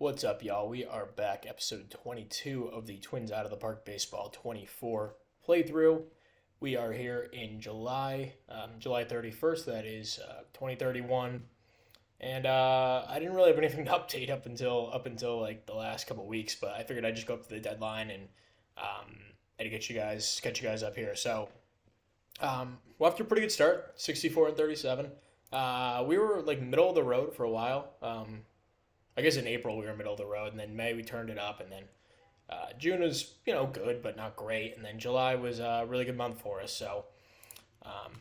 What's up, y'all? We are back, episode 22 of the Twins Out of the Park Baseball 24 playthrough. We are here in July 31st, that is 2031. And I didn't really have anything to update up until like the last couple weeks, but I figured I'd just go up to the deadline and get you guys up here. We're off to a pretty good start, 64 and 37. We were like middle of the road for a while. I guess in April we were middle of the road, and then May we turned it up, and then June was good but not great, and then July was a really good month for us. So um,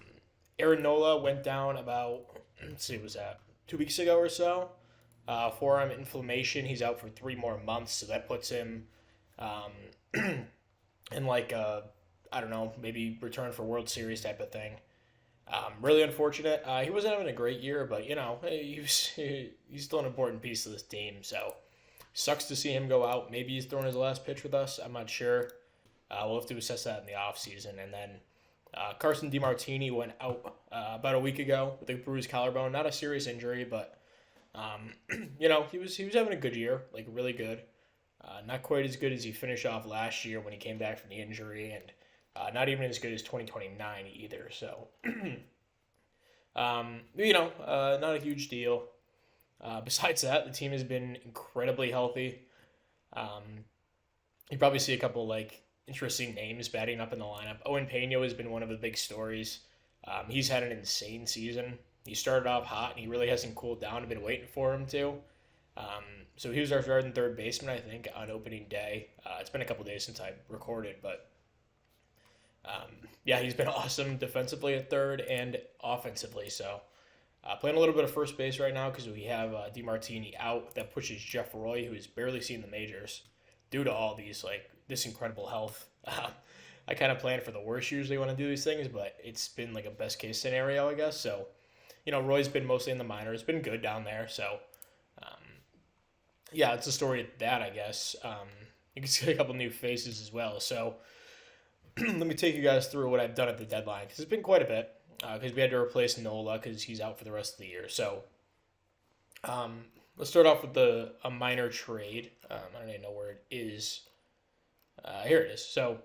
Aaron Nola went down about let's see, was that 2 weeks ago or so? Forearm inflammation. He's out for 3 more months, so that puts him um, in like I don't know, maybe return for World Series type of thing. Really unfortunate. He wasn't having a great year, but he's still an important piece of this team. So sucks to see him go out. Maybe he's throwing his last pitch with us. I'm not sure. We'll have to assess that in the offseason. And then Carson DeMartini went out about a week ago with a bruised collarbone. Not a serious injury, but he was having a good year, like really good. Not quite as good as he finished off last year when he came back from the injury, and not even as good as 2029 either. So, not a huge deal. Besides that, the team has been incredibly healthy. Um, you probably see a couple like interesting names batting up in the lineup. Owen Pena has been one of the big stories. He's had an insane season. He started off hot and he really hasn't cooled down. I've been waiting for him to. So he was our starting third baseman, I think, on opening day. It's been a couple days since I recorded, but he's been awesome defensively at third and offensively. So playing a little bit of first base right now because we have DeMartini out. That pushes Jeff Roy, who has barely seen the majors due to all these this incredible health. I kind of plan for the worst usually when I do these things, but it's been like a best case scenario, I guess. So, Roy's been mostly in the minors. It's been good down there. So, it's a story of that, I guess. You can see a couple new faces as well. So, let me take you guys through what I've done at the deadline because it's been quite a bit because we had to replace Nola because he's out for the rest of the year. So let's start off with a minor trade. I don't even know where it is. Here it is. So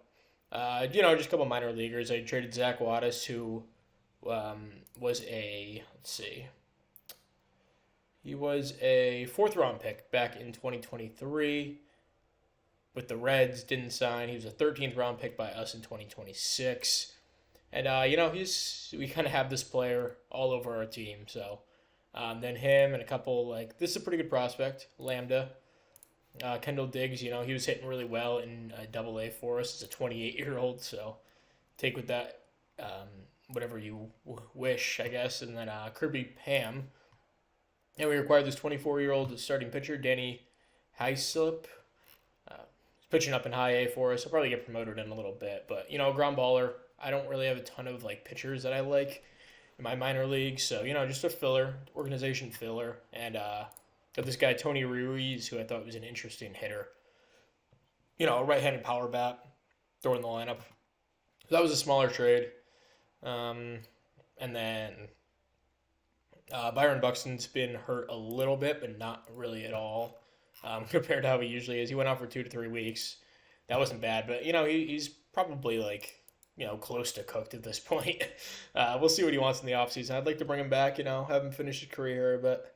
just a couple minor leaguers. I traded Zach Wattis, who was he was a fourth round pick back in 2023. With the Reds, didn't sign. He was a 13th round pick by us in 2026. And, we kind of have this player all over our team. So then him and a couple, this is a pretty good prospect, Lambda. Kendall Diggs, he was hitting really well in Double A for us as a 28-year-old. So take with that whatever you wish, I guess. And then Kirby Pam. And we acquired this 24-year-old starting pitcher, Danny Heislip. Pitching up in high A for us. I'll probably get promoted in a little bit, but ground baller. I don't really have a ton of pitchers that I like in my minor league, so just a filler, organization filler, and got this guy Tony Ruiz, who I thought was an interesting hitter. A right-handed power bat, throwing the lineup. So that was a smaller trade, and then Byron Buxton's been hurt a little bit, but not really at all. Compared to how he usually is. He went out for 2 to 3 weeks. That wasn't bad, but, he's probably, close to cooked at this point. We'll see what he wants in the offseason. I'd like to bring him back, have him finish his career, but,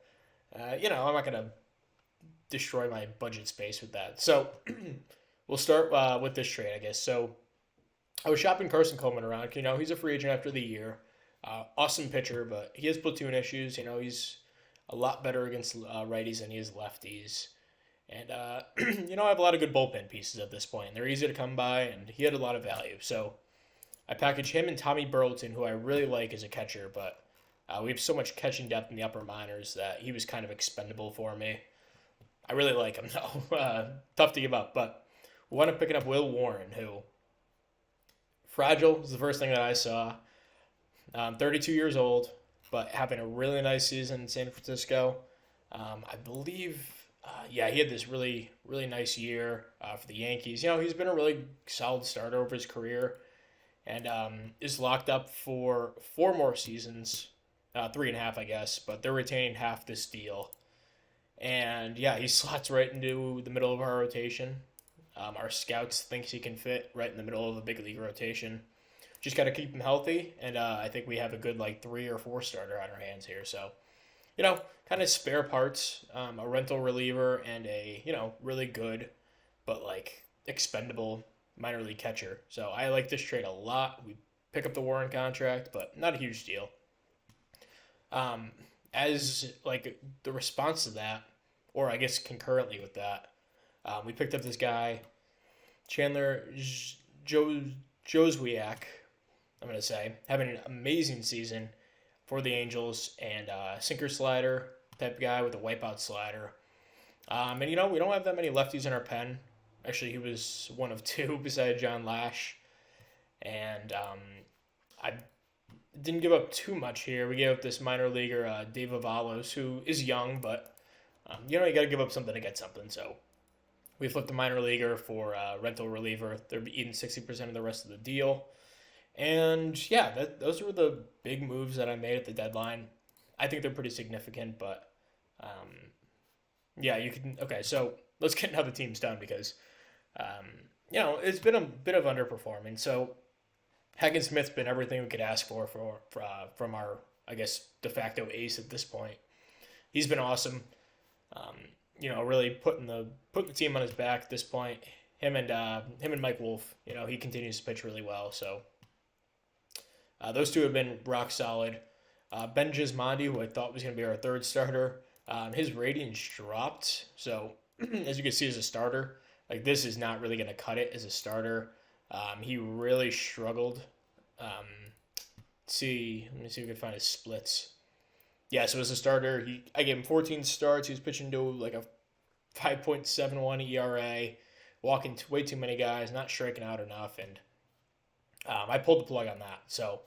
I'm not going to destroy my budget space with that. So, we'll start with this trade, I guess. So, I was shopping Carson Coleman around. He's a free agent after the year. Awesome pitcher, but he has platoon issues. He's a lot better against righties than he is lefties. And, I have a lot of good bullpen pieces at this point. They're easy to come by, and he had a lot of value. So I packaged him and Tommy Burleton, who I really like as a catcher, but we have so much catching depth in the upper minors that he was kind of expendable for me. I really like him, though. Tough to give up, but we wound up picking up Will Warren, who fragile was the first thing that I saw. 32 years old, but having a really nice season in San Francisco. I believe... he had this really, really nice year for the Yankees. He's been a really solid starter over his career and is locked up for 4 more seasons, 3.5, I guess, but they're retaining half this deal. And yeah, he slots right into the middle of our rotation. Our scouts thinks he can fit right in the middle of the big league rotation. Just got to keep him healthy, and I think we have a good like 3 or 4 starter on our hands here. So kind of spare parts, a rental reliever, and a really good but like expendable minor league catcher. So I like this trade a lot. We pick up the Warren contract, but not a huge deal. Um, as like the response to that, or I guess concurrently with that, we picked up this guy Chandler Joe Joswiak. I'm gonna say having an amazing season for the Angels and sinker slider type guy with a wipeout slider. And we don't have that many lefties in our pen. Actually, he was one of two beside John Lash, and I didn't give up too much here. We gave up this minor leaguer, Dave Avalos, who is young, but you got to give up something to get something. So we flipped the minor leaguer for rental reliever. They're eating 60% of the rest of the deal. And yeah, those were the big moves that I made at the deadline. I think they're pretty significant, but yeah, you can. Okay, so let's get into how the team's done because it's been a bit of underperforming. So Hagen Smith's been everything we could ask for from our, I guess, de facto ace at this point. He's been awesome. Really putting the team on his back at this point. Him and Mike Wolf. He continues to pitch really well. So those two have been rock solid. Ben Gismondi, who I thought was going to be our third starter, his ratings dropped. So as you can see, as a starter, like this is not really going to cut it as a starter. He really struggled. Let me see if we can find his splits. Yeah, so as a starter, I gave him 14 starts. He was pitching to like a 5.71 ERA, walking way too many guys, not striking out enough, and I pulled the plug on that. So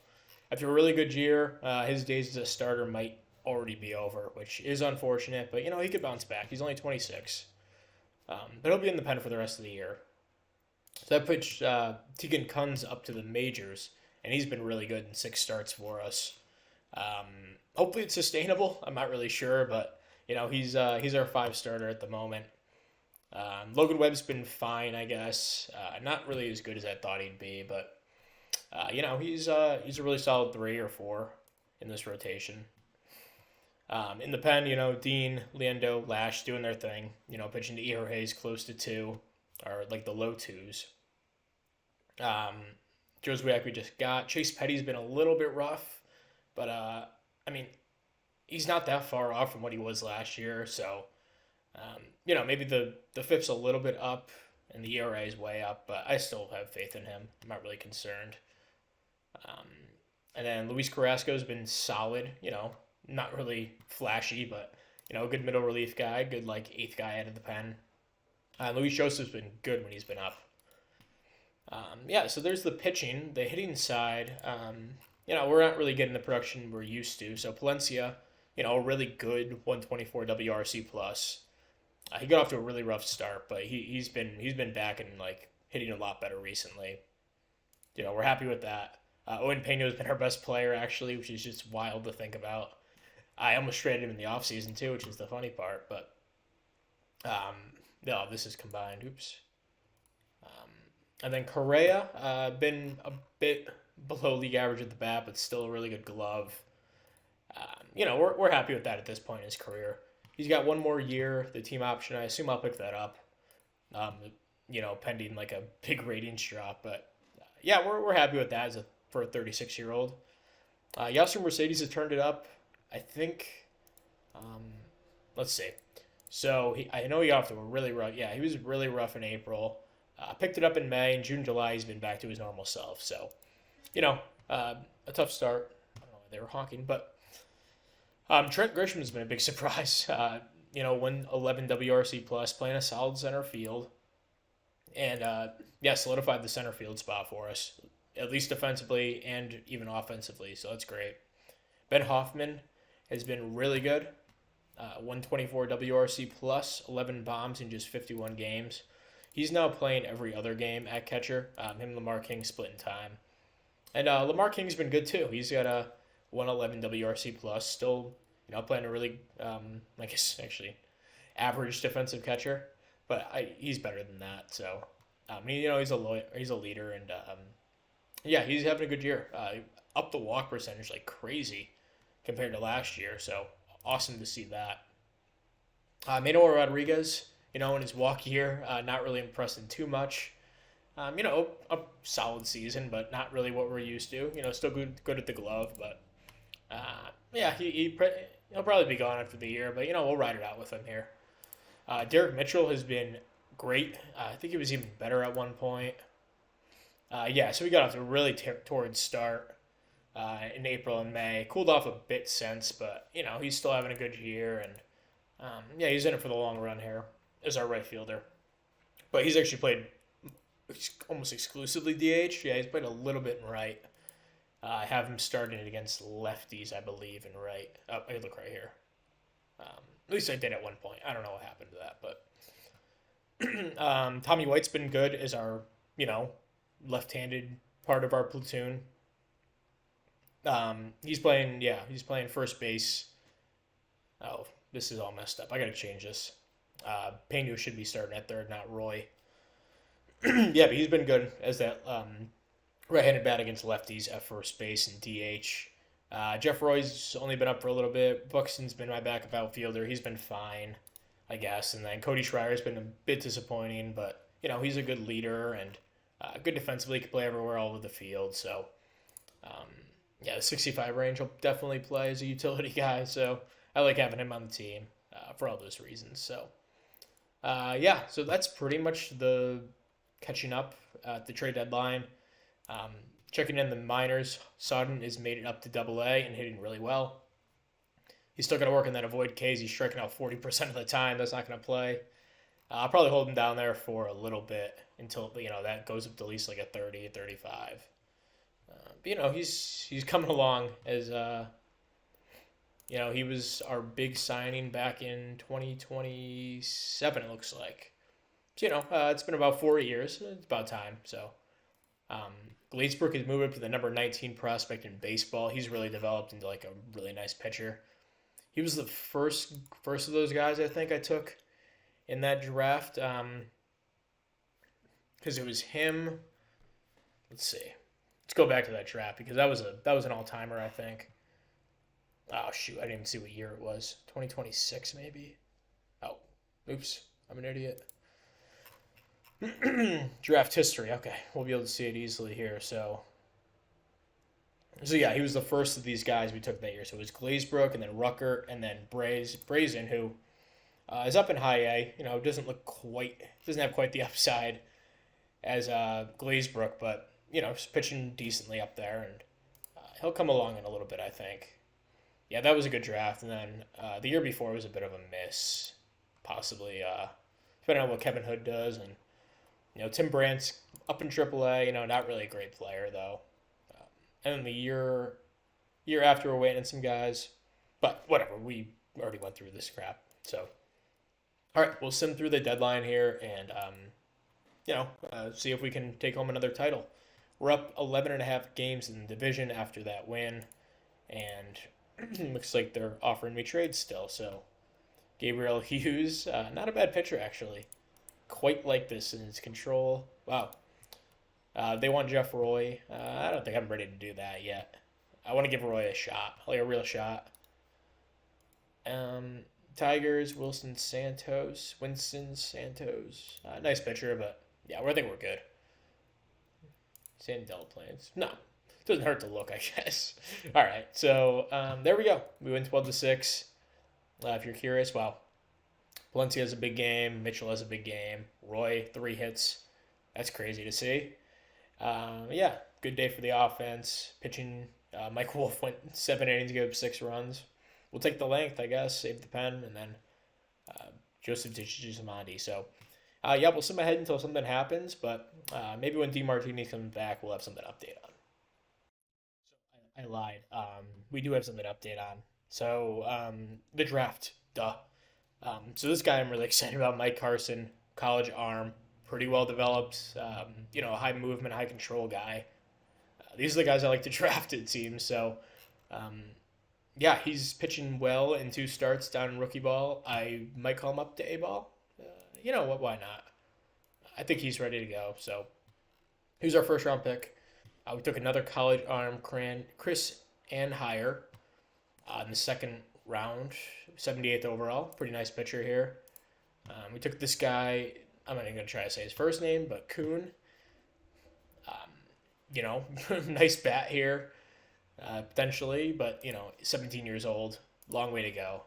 after a really good year, his days as a starter might already be over, which is unfortunate. But he could bounce back. He's only 26, but he'll be in the pen for the rest of the year. So that pushed Tegan Kunz up to the majors, and he's been really good in 6 starts for us. Hopefully it's sustainable. I'm not really sure, but he's our 5 starter at the moment. Logan Webb's been fine, I guess. Not really as good as I thought he'd be, but he's a really solid 3 or 4 in this rotation. In the pen, Dean, Leando, Lash doing their thing. Pitching to Ihorhe's close to 2, or like the low 2s. Joswiak we just got. Chase Petty's been a little bit rough, but he's not that far off from what he was last year. So, maybe the FIP's a little bit up and the ERA is way up, but I still have faith in him. I'm not really concerned. And then Luis Carrasco's been solid. Not really flashy, but a good middle relief guy, good like 8th guy out of the pen. Luis Joseph's been good when he's been up. So there's the pitching. The hitting side, we're not really getting the production we're used to. So Palencia, a really good 124 WRC plus. He got off to a really rough start, but he's been back and like hitting a lot better recently. We're happy with that. Owen Pena has been our best player actually, which is just wild to think about. I almost traded him in the offseason too, which is the funny part, but no, this is combined. Oops. And then Correa, been a bit below league average at the bat, but still a really good glove. We're happy with that at this point in his career. He's got 1 more year, the team option. I assume I'll pick that up. Pending like a big ratings drop, but yeah, we're happy with that for a 36-year-old. Yasser Mercedes has turned it up. I think. Let's see. So I know he got off to a really rough. Yeah, he was really rough in April. Picked it up in May. In June, July, he's been back to his normal self. So, a tough start. I don't know why they were honking, but Trent Grisham has been a big surprise. 111 WRC plus, playing a solid center field, and solidified the center field spot for us, at least defensively and even offensively. So that's great. Ben Hoffman has been really good. 124 WRC plus, 11 bombs in just 51 games. He's now playing every other game at catcher. Him and Lamar King splitting time. And Lamar King's been good too. He's got a 111 WRC plus, still playing a really, I guess actually, average defensive catcher, but he's better than that. So, he's a leader, and yeah, he's having a good year. Up the walk percentage like crazy compared to last year. So awesome to see that. Manuel Rodriguez, in his walk year, not really impressing too much. A solid season, but not really what we're used to. Still good at the glove, but yeah, he'll probably be gone after the year. But we'll ride it out with him here. Derek Mitchell has been great. I think he was even better at one point. Yeah, so we got off to a really torrid start in April and May. Cooled off a bit since, but he's still having a good year, and yeah, he's in it for the long run here as our right fielder. But he's actually played almost exclusively DH. Yeah, he's played a little bit in right. I have him starting it against lefties, I believe, in right. Oh, I look right here. At least I did at one point. I don't know what happened to that, but Tommy White's been good as our, left-handed part of our platoon. He's playing first base. Oh, this is all messed up. I got to change this. Pena should be starting at third, not Roy. Yeah, but he's been good as that right-handed bat against lefties at first base and DH. Jeff Roy's only been up for a little bit. Buxton's been my backup outfielder. He's been fine, I guess. And then Cody Schreier's been a bit disappointing, but, he's a good leader and good defensively. He can play everywhere all over the field. So, yeah, the 65 range will definitely play as a utility guy. So I like having him on the team for all those reasons. So, yeah, so that's pretty much the catching up at the trade deadline. Checking in the minors, Sodden has made it up to Double-A and hitting really well. He's still got to work on that avoid Ks. He's striking out 40% of the time. That's not going to play. I'll probably hold him down there for a little bit until that goes up to at least like a 30, 35. But he's coming along as he was our big signing back in 2027. It looks like. So it's been about 4 years. It's about time. So. Gladesbrook has moved up to the number 19 prospect in baseball. He's really developed into like a really nice pitcher. He was the first of those guys I think I took in that draft because it was him. Let's see. Let's go back to that draft because that was an all-timer, I think. Oh shoot, I didn't even see what year it was. 2026 maybe. Oh, oops, I'm an idiot. Draft history. Okay, we'll be able to see it easily here. So yeah, he was the first of these guys we took that year. So it was Glazebrook and then Rucker and then Brazen, who is up in high A. Doesn't have quite the upside as Glazebrook, but he's pitching decently up there, and he'll come along in a little bit, I think. Yeah, that was a good draft, and then the year before was a bit of a miss, possibly depending on what Kevin Hood does, and. Tim Brandt's up in AAA, not really a great player, though. And then the year after, we're waiting on some guys. But whatever, we already went through this crap. So, all right, we'll sim through the deadline here and, see if we can take home another title. We're up 11.5 games in the division after that win. And looks like they're offering me trades still. So, Gabriel Hughes, not a bad pitcher, actually. Quite like this in his control. Wow. They want Jeff Roy. I don't think I'm ready to do that yet. I want to give Roy a shot, like a real shot. Tigers, Winston Santos. Nice pitcher, but yeah, I think we're good. San Delaplanes. No, doesn't hurt to look, I guess. All right, so there we go. We win 12-6. If you're curious, wow. Valencia has a big game. Mitchell has a big game. Roy, 3 hits. That's crazy to see. Yeah, good day for the offense. Pitching, Mike Wolf went 7 innings, gave up 6 runs. We'll take the length, I guess, save the pen, and then Joseph Digimandi. So, yeah, we'll sim ahead until something happens, but maybe when DeMartini comes back, we'll have something to update on. So I lied. We do have something to update on. So, the draft, duh. So this guy I'm really excited about, Mike Carson, college arm, pretty well developed, a high movement, high control guy. These are the guys I like to draft, it seems. So, Yeah, he's pitching well in 2 starts down in rookie ball. I might call him up to A ball. You know what? Why not? I think he's ready to go. So he was our first round pick. We took another college arm, Chris Anhire, in the second round, 78th overall. Pretty nice pitcher here. We took this guy. I'm not even gonna try to say his first name, but Kuhn. Um, Nice bat here, potentially, but 17 years old, long way to go.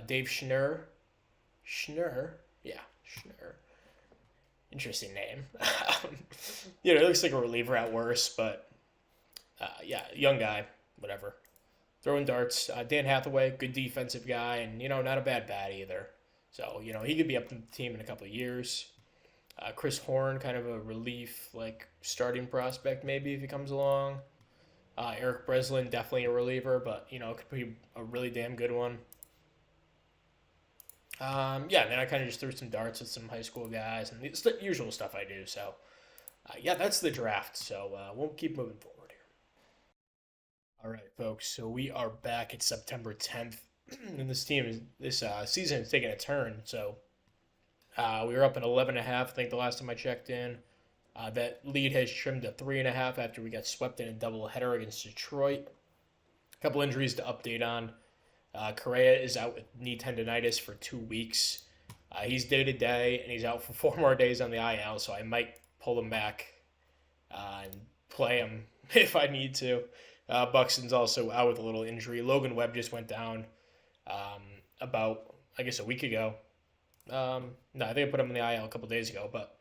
Dave Schnur, yeah, Schnur. Interesting name. It looks like a reliever at worst, but yeah, young guy, whatever. Throwing darts. Dan Hathaway, good defensive guy, and not a bad bat either. So he could be up in the team in a couple of years. Chris Horn, kind of a relief, like starting prospect maybe if he comes along. Eric Breslin, definitely a reliever, but could be a really damn good one. Yeah, and then I kind of just threw some darts with some high school guys and it's the usual stuff I do. So yeah, that's the draft. So we'll keep moving forward here. All right, folks. So we are back at September 10th, and this season is taking a turn. So we were up at 11 and a half. I think the last time I checked in. That lead has trimmed to 3.5 after we got swept in a doubleheader against Detroit. A couple injuries to update on. Correa is out with knee tendonitis for 2 weeks. He's day to day, and he's out for 4 more days on the IL, so I might pull him back and play him if I need to. Buxton's also out with a little injury. Logan Webb just went down about, I guess, a week ago. No, I think I put him in the IL a couple days ago, but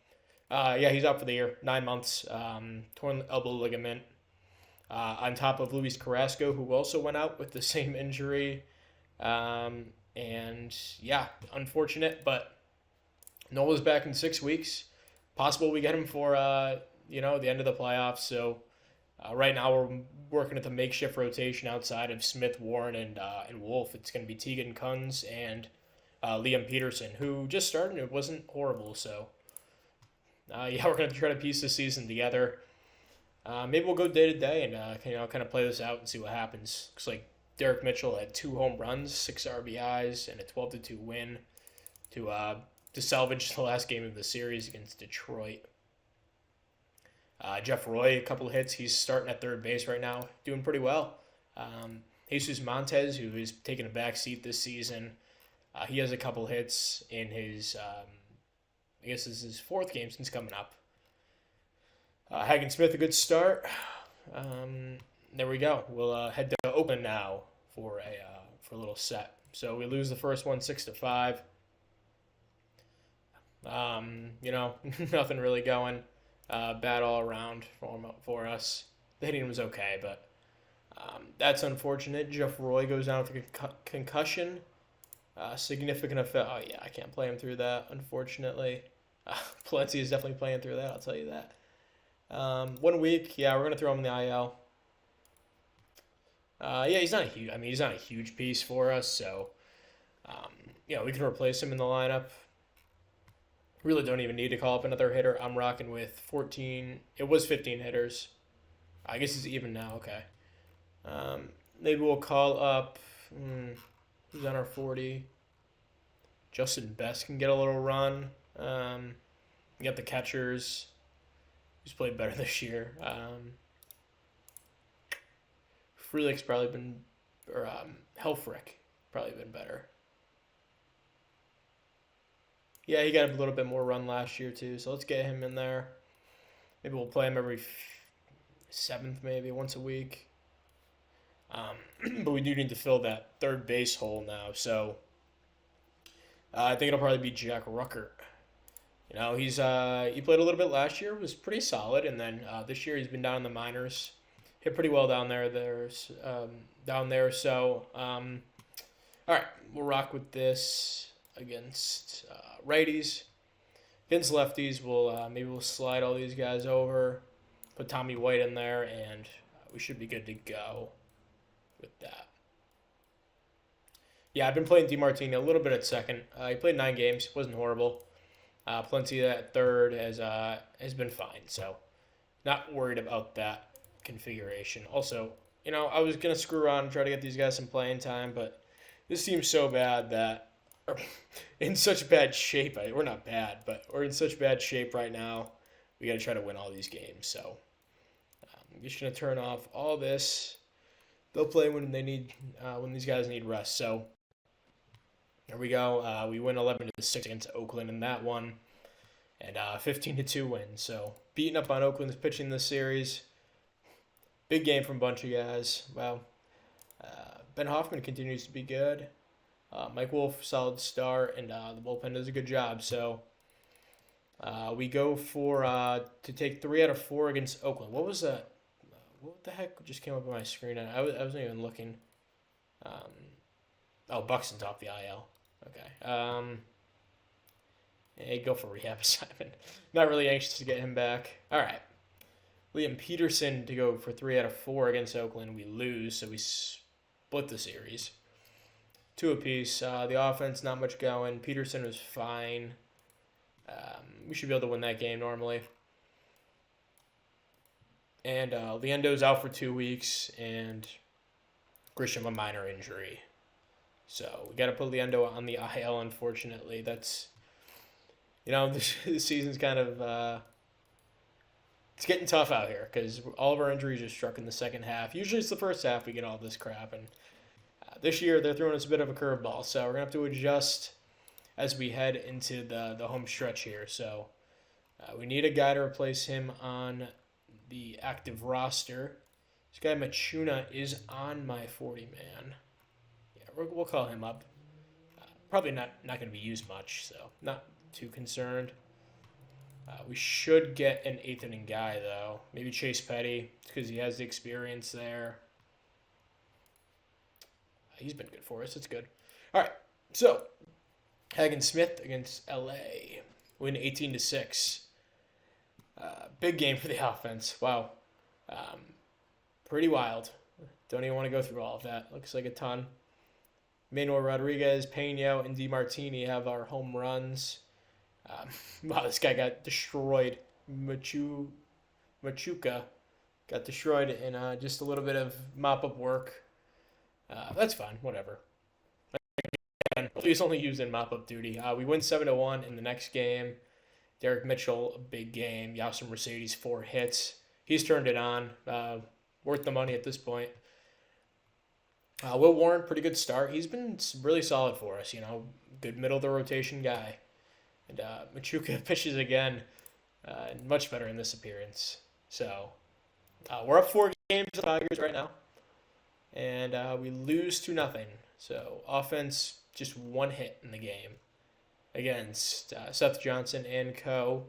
yeah, he's out for the year, 9 months, torn elbow ligament. On top of Luis Carrasco, who also went out with the same injury. And yeah, unfortunate, but Nola's back in 6 weeks. Possible we get him for the end of the playoffs. So right now we're working at the makeshift rotation outside of Smith, Warren, and Wolf. It's going to be Tegan Kunz and Liam Peterson, who just started. It wasn't horrible, so yeah, we're going to try to piece the season together. Maybe we'll go day to day and kind of play this out and see what happens. Looks like Derek Mitchell had 2 home runs, 6 RBIs, and a 12-2 win to salvage the last game of the series against Detroit. Jeff Roy, a couple of hits. He's starting at third base right now, doing pretty well. Jesus Montez, who is taking a back seat this season, he has a couple hits in his, I guess this is his 4th game since coming up. Hagen Smith, a good start. There we go. We'll head to Oakland now for a little set. So we lose the first one 6-5. Nothing really going. Bad all around for us. The hitting was okay, but that's unfortunate. Jeff Roy goes down with a concussion. Significant effect. Oh yeah, I can't play him through that, unfortunately. Palencia is definitely playing through that. I'll tell you that. 1 week, yeah, we're gonna throw him in the IL. Yeah, he's not a huge. I mean, he's not a huge piece for us, so we can replace him in the lineup. Really don't even need to call up another hitter. I'm rocking with 14. It was 15 hitters. I guess it's even now. Okay. Maybe we'll call up. Who's on our 40? Justin Best can get a little run. We got the catchers. Who's played better this year? Frelick's probably been, or Helfrich probably been better. Yeah, he got a little bit more run last year too, so let's get him in there. Maybe we'll play him every 7th, maybe once a week. But we do need to fill that third base hole now, so I think it'll probably be Jack Ruckert. He played a little bit last year, was pretty solid, and then this year he's been down in the minors, hit pretty well down there. So all right, we'll rock with this against righties. Against lefties, we'll slide all these guys over, put Tommy White in there, and we should be good to go with that. Yeah, I've been playing DiMartini a little bit at second. He played 9 games, wasn't horrible. Plenty of that third has been fine, so not worried about that configuration. Also, I was gonna screw around and try to get these guys some playing time, but this team's so bad that or in such bad shape. We're not bad, but we're in such bad shape right now. We got to try to win all these games. So I'm just gonna turn off all this. They'll play when these guys need rest. So here we go. We win 11-6 against Oakland in that one, and 15-2 win. So beating up on Oakland's pitching this series. Big game from a bunch of guys. Wow. Ben Hoffman continues to be good. Mike Wolf, solid start, and the bullpen does a good job. So we go for to take 3 out of 4 against Oakland. What was that? What the heck just came up on my screen? I wasn't even looking. Buxton's off the IL. Okay. Hey, go for rehab assignment. Not really anxious to get him back. All right. Liam Peterson to go for 3 out of 4 against Oakland. We lose, so we split the series. 2 apiece. The offense, not much going. Peterson was fine. We should be able to win that game normally. And Liendo's out for 2 weeks, and Grisham a minor injury. So we got to put Liendo on the IL, unfortunately. That's, this season's kind of, it's getting tough out here because all of our injuries are struck in the second half. Usually it's the first half we get all this crap, and this year they're throwing us a bit of a curveball. So we're going to have to adjust as we head into the home stretch here. So we need a guy to replace him on the active roster. This guy Machuna is on my 40-man. Yeah, we'll call him up. Probably not going to be used much, so not too concerned. We should get an 8th inning guy, though. Maybe Chase Petty, because he has the experience there. He's been good for us. It's good. All right, so Hagen Smith against LA. Win 18-6. Big game for the offense. Wow. Pretty wild. Don't even want to go through all of that. Looks like a ton. Manuel Rodriguez, Pena, and DiMartini have our home runs. Wow, this guy got destroyed. Machuca got destroyed in just a little bit of mop-up work. That's fine, whatever. Again, he's only used in mop-up duty. We win 7-1 in the next game. Derek Mitchell, a big game. Yasser Mercedes, 4 hits. He's turned it on. Worth the money at this point. Will Warren, pretty good start. He's been really solid for us, good middle of the rotation guy. And Machuca pitches again, much better in this appearance. So we're up 4 games to the Tigers right now, and we lose 2-0. So offense, just 1 hit in the game against Seth Johnson and co.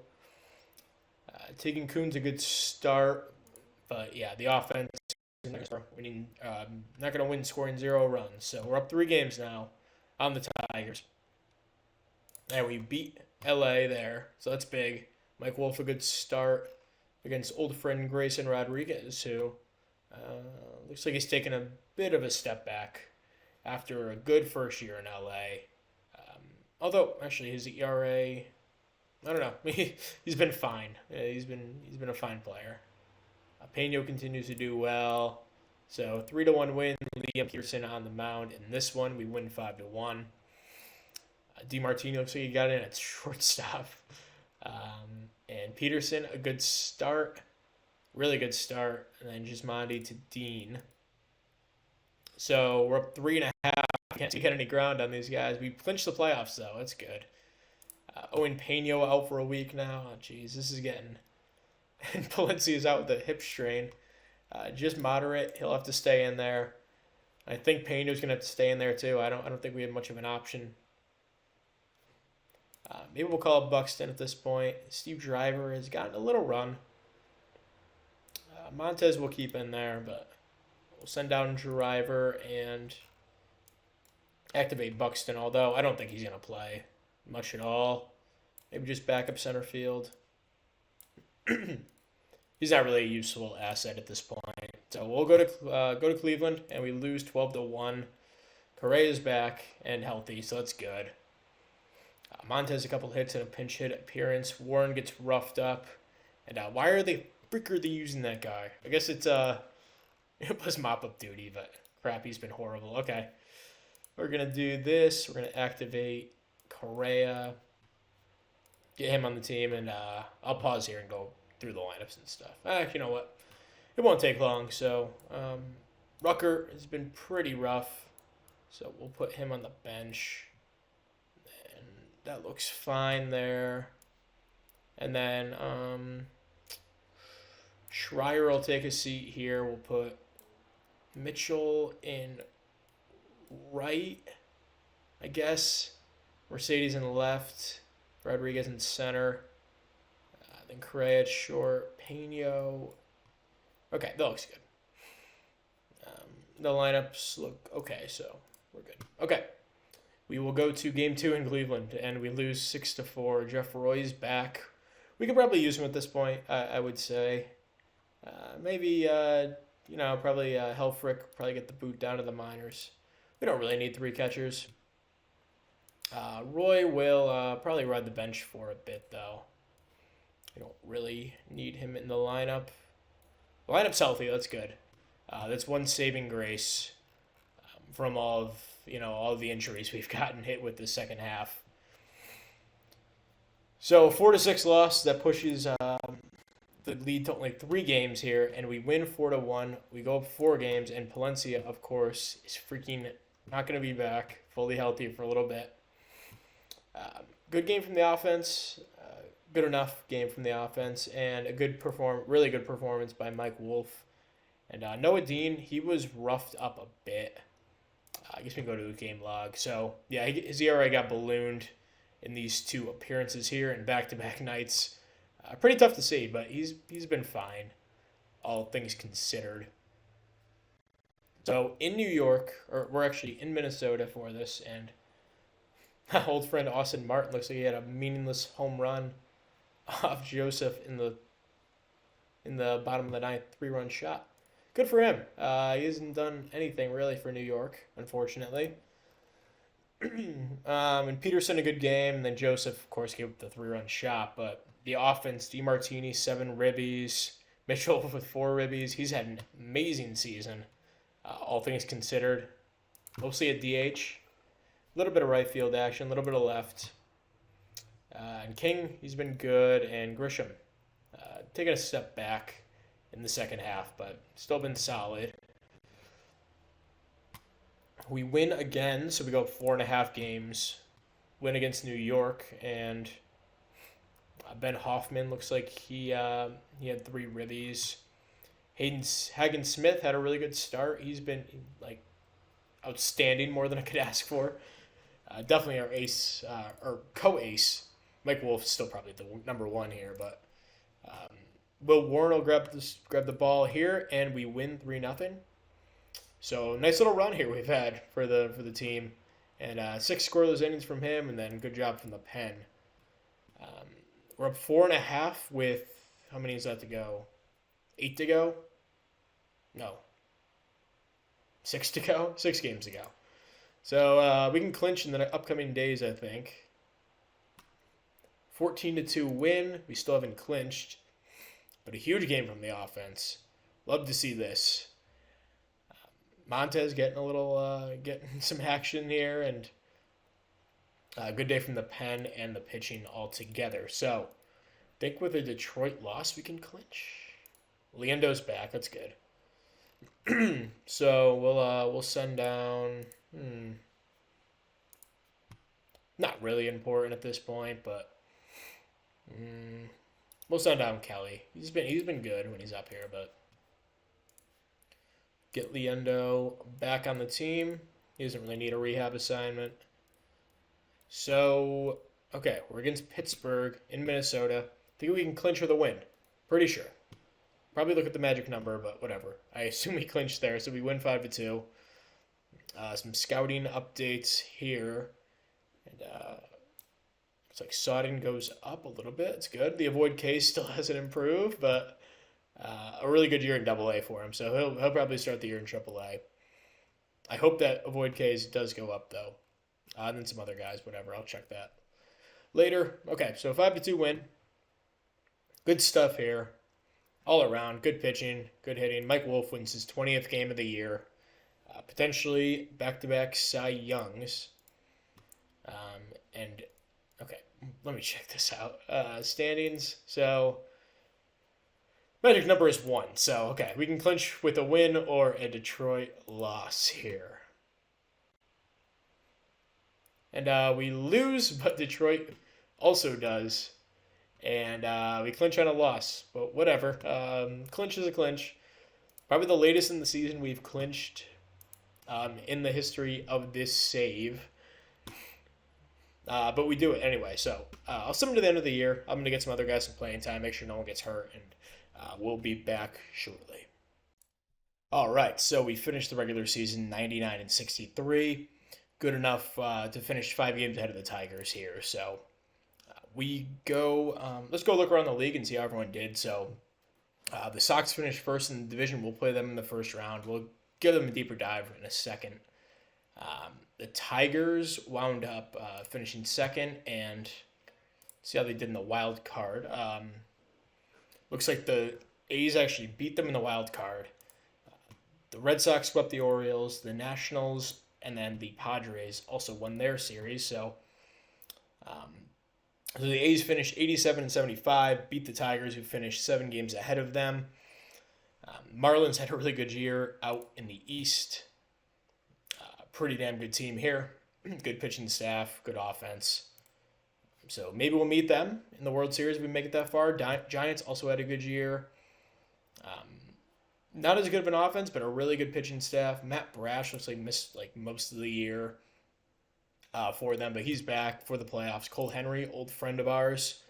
Tegan Kuhn's a good start, but yeah, the offense. We need not going to win scoring 0 runs. So we're up 3 games now on the Tigers. And we beat LA there, so that's big. Mike Wolf, a good start against old friend Grayson Rodriguez, who looks like he's taken a bit of a step back after a good first year in LA. Although, actually, his ERA, I don't know. He's been fine. He's been a fine player. Pena continues to do well. So 3-1 win. Liam Pearson on the mound. In this one, we win 5-1. DiMartini looks like he got in at shortstop. And Peterson, a good start. Really good start. And then Gismondi to Dean. So we're up 3.5. Can't get any ground on these guys. We clinched the playoffs, though. That's good. Owen Pena out for a week now. Oh, jeez, this is getting... And Palencia is out with a hip strain. Just moderate. He'll have to stay in there. I think Pena's going to have to stay in there, too. I don't think we have much of an option. Maybe we'll call up Buxton at this point. Steve Driver has gotten a little run. Montez will keep in there, but we'll send down Driver and activate Buxton, although I don't think he's going to play much at all. Maybe just backup center field. He's not really a useful asset at this point. So we'll go to Cleveland, and we lose 12-1. Correa's back and healthy, so that's good. Montez a couple hits and a pinch hit appearance. Warren gets roughed up. And why are they using that guy? I guess it's It was mop-up duty, but crap, he's been horrible. Okay. We're going to do this. We're going to activate Correa, get him on the team, and I'll pause here and go through the lineups and stuff. You know what? It won't take long. So Rucker has been pretty rough, so we'll put him on the bench. And that looks fine there. And then Schreier will take a seat here. We'll put Mitchell in right, I guess. Mercedes in the left. Rodriguez in center. Then Correa at short. Peno. Okay, that looks good. The lineups look okay, so we're good. Okay. We will go to game 2 in Cleveland, and we lose 6-4. Jeff Roy's back. We could probably use him at this point, I would say. Maybe, probably Helfrich, probably get the boot down to the minors. We don't really need 3 catchers. Roy will probably ride the bench for a bit, though. We don't really need him in the lineup. The lineup's healthy. That's good. That's one saving grace from all of the injuries we've gotten hit with the second half. So 4-6 loss that pushes the lead to only 3 games here, and we win 4-1. We go up 4 games, and Palencia, of course, is freaking not going to be back fully healthy for a little bit. Good game from the offense, good enough game from the offense, and really good performance by Mike Wolf. And Noah Dean, he was roughed up a bit. I guess we can go to the game log. So, yeah, his ERA got ballooned in these 2 appearances here and back-to-back nights. Pretty tough to see, but he's been fine, all things considered. So, in New York, or we're actually in Minnesota for this, and my old friend Austin Martin looks like he had a meaningless home run off Joseph in the bottom of the 9th, 3-run shot. Good for him. He hasn't done anything really for New York, unfortunately. And Peterson, a good game. And then Joseph, of course, gave up the 3-run shot. But the offense, DiMartini, 7 ribbies. Mitchell with 4 ribbies. He's had an amazing season, all things considered. Mostly a DH. A little bit of right field action, a little bit of left. And King, he's been good. And Grisham, taking a step back in the second half, but still been solid. We win again, so we go 4.5 games. Win against New York, and Ben Hoffman looks like he had 3 ribbies. Hagen Smith had a really good start. He's been outstanding, more than I could ask for. Definitely our ace or co-ace. Mike Wolf is still probably the number 1 here, but Will Warren will grab the ball here, and we win 3-0. So nice little run here we've had for the team, and 6 scoreless innings from him, and then good job from the pen. We're up 4.5 with how many is that to go? 8 to go? No. 6 to go? 6 games to go. So we can clinch in the upcoming days, I think. 14-2 win. We still haven't clinched. But a huge game from the offense. Love to see this. Montez getting some action here, and a good day from the pen and the pitching all together. So, I think with a Detroit loss, we can clinch. Leando's back. That's good. So we'll send down. Not really important at this point, but. We'll send down Kelly. He's been good when he's up here, but get Leando back on the team. He doesn't really need a rehab assignment. So, okay, we're against Pittsburgh in Minnesota. Think we can clinch with a win. Pretty sure. Probably look at the magic number, but whatever. I assume we clinched there, so we win 5-2. Some scouting updates here. And it's like Sodden goes up a little bit. It's good. The avoid case still hasn't improved, but a really good year in AA for him. So he'll probably start the year in AAA. I hope that avoid case does go up, though. And then some other guys, whatever. I'll check that later. Okay, so 5-2 win. Good stuff here. all around, good pitching, good hitting. Mike Wolf wins his 20th game of the year, potentially back-to-back Cy Youngs. And okay, let me check this out. Standings. So magic number is 1. So okay, we can clinch with a win or a Detroit loss here. And we lose, but Detroit also does. And we clinch on a loss, but whatever. Clinch is a clinch. Probably the latest in the season we've clinched in the history of this save. But we do it anyway. So I'll send them to the end of the year. I'm going to get some other guys some playing time, make sure no one gets hurt, and we'll be back shortly. All right, so we finished the regular season 99-63. Good enough to finish 5 games ahead of the Tigers here. So we go, let's go look around the league and see how everyone did. So the Sox finished first in the division. We'll play them in the first round. We'll give them a deeper dive in a second. The Tigers wound up finishing second, and see how they did in the wild card. Looks like the A's actually beat them in the wild card. The Red Sox swept the Orioles, the Nationals, and then the Padres also won their series. So the A's finished 87-75, beat the Tigers, who finished 7 games ahead of them. Marlins had a really good year out in the East. Pretty damn good team here. Good pitching staff, good offense. So maybe we'll meet them in the World Series if we make it that far. Giants also had a good year. Not as good of an offense, but a really good pitching staff. Matt Brash looks like missed most of the year for them, but he's back for the playoffs. Cole Henry, old friend of ours.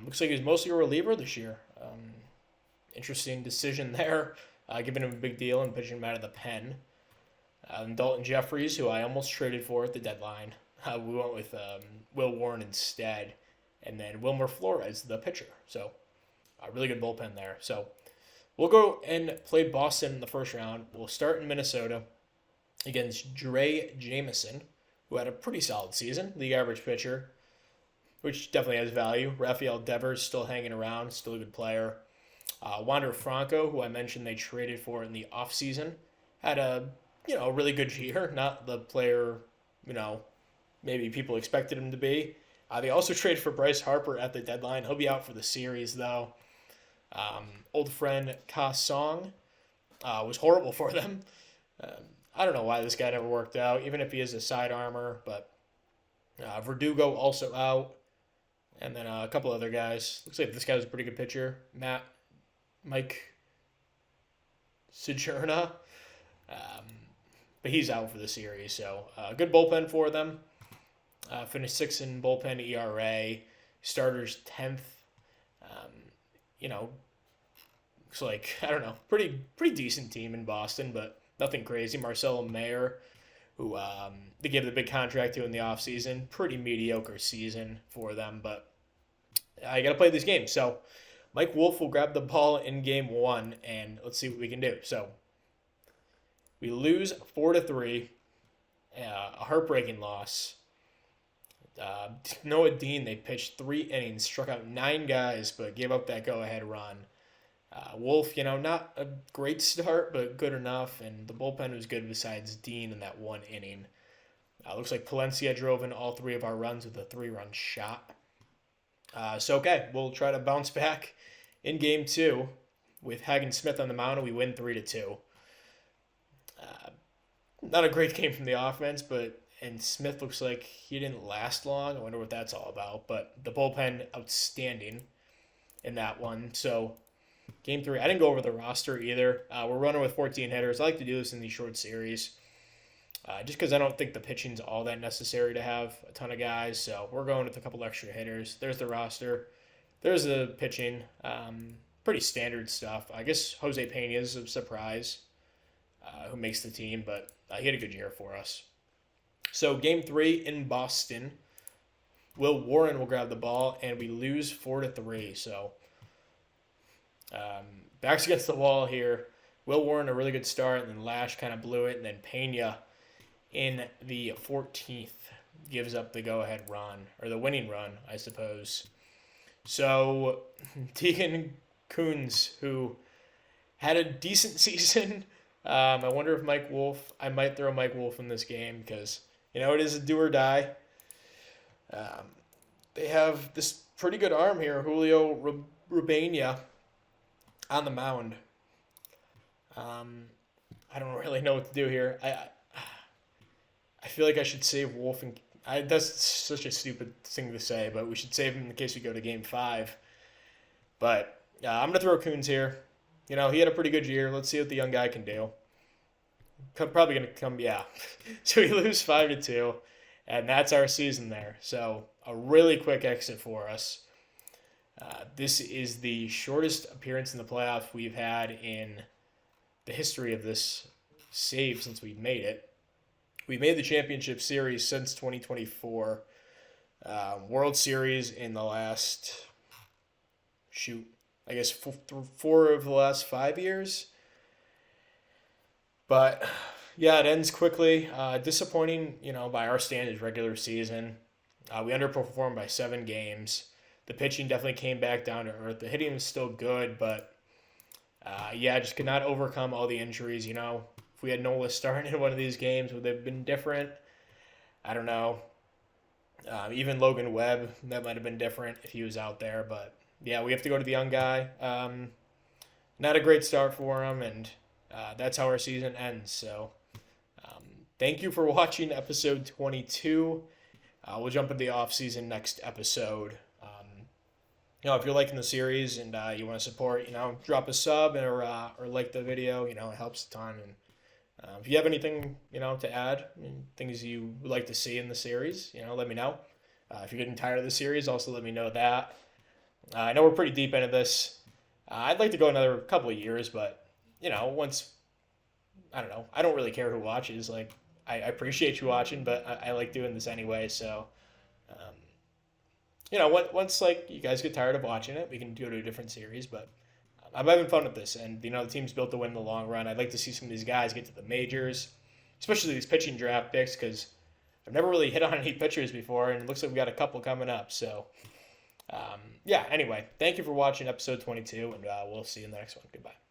Looks like he's mostly a reliever this year. Interesting decision there, giving him a big deal and pitching him out of the pen. Dalton Jeffries, who I almost traded for at the deadline. We went with Will Warren instead. And then Wilmer Flores, the pitcher. So a really good bullpen there. So we'll go and play Boston in the first round. We'll start in Minnesota against Dre Jameson, who had a pretty solid season. League average pitcher, which definitely has value. Rafael Devers still hanging around, still a good player. Wander Franco, who I mentioned they traded for in the offseason, had a really good year. Not the player, maybe people expected him to be. They also traded for Bryce Harper at the deadline. He'll be out for the series, though. Old friend Ka Song was horrible for them. I don't know why this guy never worked out, even if he is a side armor. But Verdugo also out. And then a couple other guys. Looks like this guy was a pretty good pitcher. Mike Sojourner. But he's out for the series. So good bullpen for them. Finished 6th in bullpen ERA. Starters 10th. Looks like, I don't know, pretty decent team in Boston, but nothing crazy. Marcelo Mayer, who they gave the big contract to in the offseason. Pretty mediocre season for them, but I got to play this game. So Mike Wolf will grab the ball in game 1, and let's see what we can do. So we lose 4-3, a heartbreaking loss. Noah Dean, they pitched 3 innings, struck out 9 guys, but gave up that go-ahead run. Wolf, not a great start, but good enough, and the bullpen was good besides Dean in that 1 inning. Looks like Palencia drove in all 3 of our runs with a 3-run shot. Okay, we'll try to bounce back in game 2 with Hagen Smith on the mound, and we win 3-2. Not a great game from the offense, and Smith looks like he didn't last long. I wonder what that's all about. But the bullpen, outstanding in that one. So game 3, I didn't go over the roster either. We're running with 14 hitters. I like to do this in these short series just because I don't think the pitching's all that necessary to have a ton of guys. So we're going with a couple extra hitters. There's the roster. There's the pitching. Pretty standard stuff. I guess Jose Pena is a surprise who makes the team, but he had a good year for us. So game 3 in Boston, Will Warren will grab the ball, and we lose 4-3. So backs against the wall here. Will Warren, a really good start, and then Lash kind of blew it, and then Pena in the 14th gives up the go-ahead run, or the winning run, I suppose. So Deegan Coons, who had a decent season. I wonder if I might throw Mike Wolf in this game because, it is a do or die. Um, they have this pretty good arm here, Julio Rubania, on the mound. I don't really know what to do here. I feel like I should save Wolf, and that's such a stupid thing to say, but we should save him in case we go to Game 5. But I'm going to throw Coons here. He had a pretty good year. Let's see what the young guy can do. Probably going to come, yeah. So we lose 5-2, and that's our season there. So a really quick exit for us. This is the shortest appearance in the playoffs we've had in the history of this save since we've made it. We made the championship series since 2024. World Series in the last, I guess 4 of the last 5 years. But yeah, it ends quickly. Disappointing, by our standards, regular season. We underperformed by 7 games. The pitching definitely came back down to earth. The hitting was still good, but just could not overcome all the injuries. If we had Nola starting in one of these games, would they have been different? I don't know. Even Logan Webb, that might have been different if he was out there. But yeah, we have to go to the young guy. Not a great start for him, and that's how our season ends. So thank you for watching episode 22. We'll jump into the off-season next episode. If you're liking the series and you want to support, drop a sub or like the video. It helps a ton. And if you have anything, to add, things you would like to see in the series, let me know. If you're getting tired of the series, also let me know that. I know we're pretty deep into this. I'd like to go another couple of years, but, once, I don't know. I don't really care who watches. Like, I appreciate you watching, but I like doing this anyway, so... once you guys get tired of watching it, we can go to a different series. But I'm having fun with this, and the team's built to win in the long run. I'd like to see some of these guys get to the majors, especially these pitching draft picks, because I've never really hit on any pitchers before, and it looks like we got a couple coming up. So, anyway, thank you for watching episode 22, and we'll see you in the next one. Goodbye.